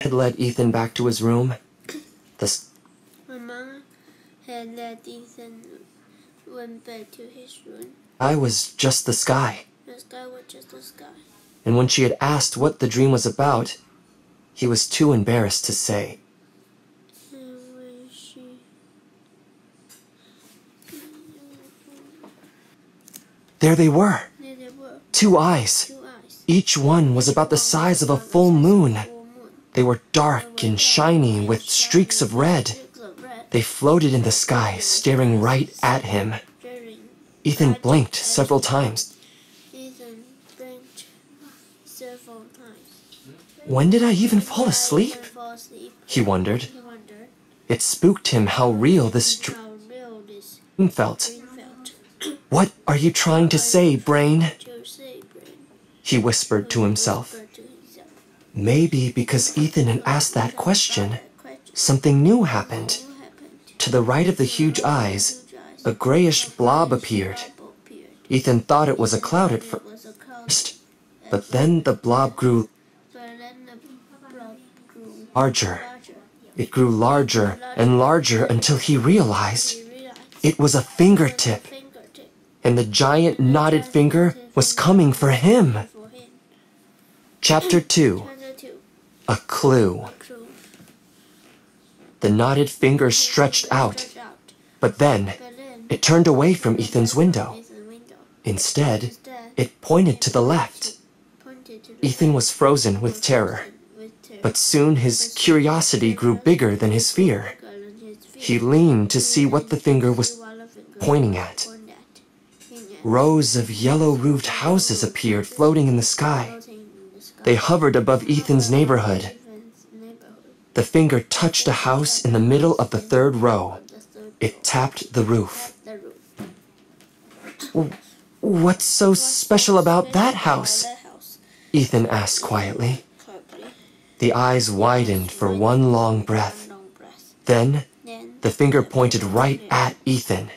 had led Ethan back to his room. My mom had led Ethan went back to his room. I was just the sky. The sky was just the sky. And when she had asked what the dream was about, he was too embarrassed to say. There they were. Two eyes. Each one was about the size of a full moon. They were dark and shiny with streaks of red. They floated in the sky, staring right at him. Ethan blinked several times. When did I even fall asleep? He wondered. It spooked him how real this dream felt. What are you trying to say, brain? He whispered to himself. Maybe because Ethan had asked that question, something new happened. To the right of the huge eyes, a grayish blob appeared. Ethan thought it was a cloud at first, but then the blob grew larger. It grew larger and larger until he realized it was a fingertip, and the giant knotted finger was coming for him. Chapter 2. A Clue. The knotted finger stretched out, but then it turned away from Ethan's window. Instead, it pointed to the left. Ethan was frozen with terror, but soon his curiosity grew bigger than his fear. He leaned to see what the finger was pointing at. Rows of yellow-roofed houses appeared floating in the sky. They hovered above Ethan's neighborhood. The finger touched a house in the middle of the third row. It tapped the roof. What's so special about that house? Ethan asked quietly. The eyes widened for one long breath. Then, the finger pointed right at Ethan.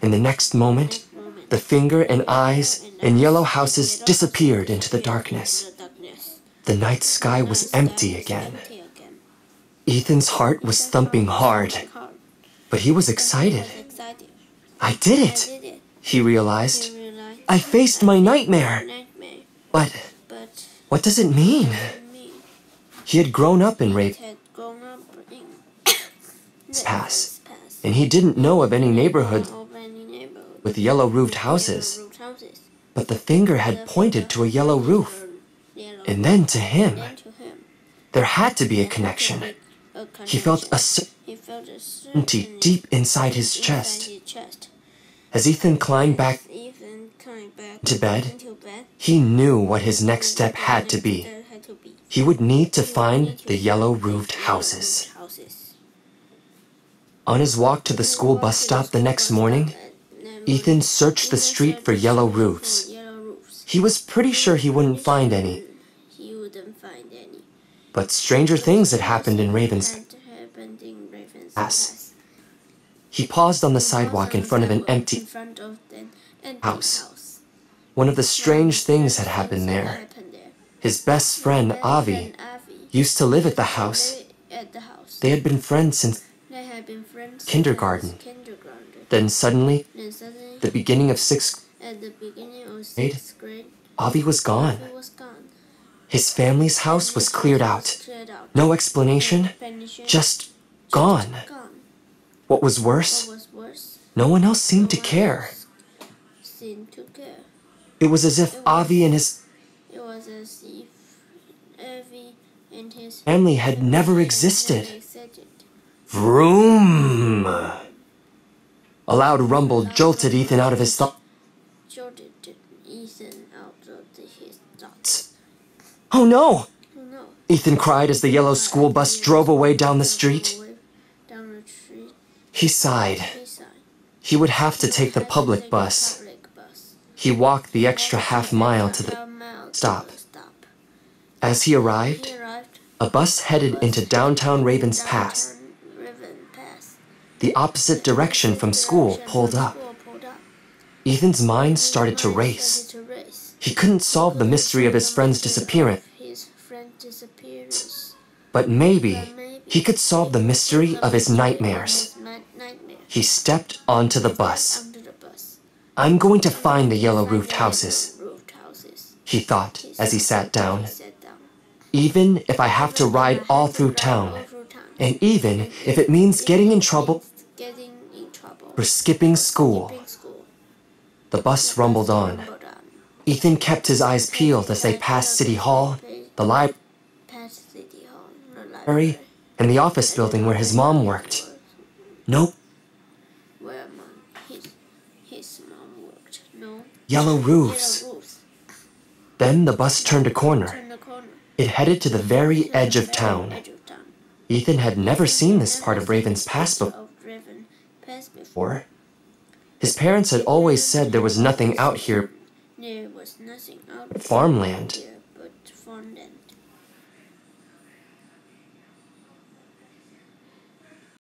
In the next moment, the finger and eyes and yellow houses disappeared into the darkness. The night sky was empty again. Ethan's heart was thumping hard, but he was excited. I did it, he realized. I faced my nightmare. But what does it mean? He had grown up in Raven's Pass, and he didn't know of any neighborhood with yellow-roofed houses. But the finger had pointed to a yellow roof, and then to him. There had to be a connection. He felt a certainty deep inside his chest. As Ethan climbed back to bed, he knew what his next step had to be. He would need to find the yellow-roofed houses. On his walk to the school bus stop the next morning, Ethan searched the street for yellow roofs. He was pretty sure he wouldn't find any. But stranger things had happened in Raven's Pass. He paused on the sidewalk in front of an empty house. One of the strange things had happened there. His best friend, Avi, used to live at the house. They had been friends since kindergarten. Then suddenly, the beginning of sixth grade, Avi was gone. His family's house was cleared out. No explanation, just gone. What was worse, no one else seemed to care. It was as if Avi and his family had never existed. Vroom! A loud rumble jolted Ethan out of his thoughts. Oh no! Ethan cried as the yellow school bus drove away down the street. He sighed. He would have to take the public bus. He walked the extra half-mile to the stop. As he arrived, a bus headed into downtown Raven's Pass. The opposite direction from school pulled up. Ethan's mind started to race. He couldn't solve the mystery of his friend's disappearance. disappearance. But maybe he could solve the mystery of his nightmares. He stepped onto the bus. I'm going to find the yellow-roofed houses, he thought as he sat down. Even if I have to ride all through town, and even if it means getting in trouble for skipping school. The bus rumbled on. Ethan kept his eyes peeled as they passed City Hall, the library, and the office building where his mom worked. Nope. Yellow roofs. Then the bus turned a corner. It headed to the very edge of town. Ethan had never seen this part of Raven's Pass before. His parents had always said there was nothing out here but farmland.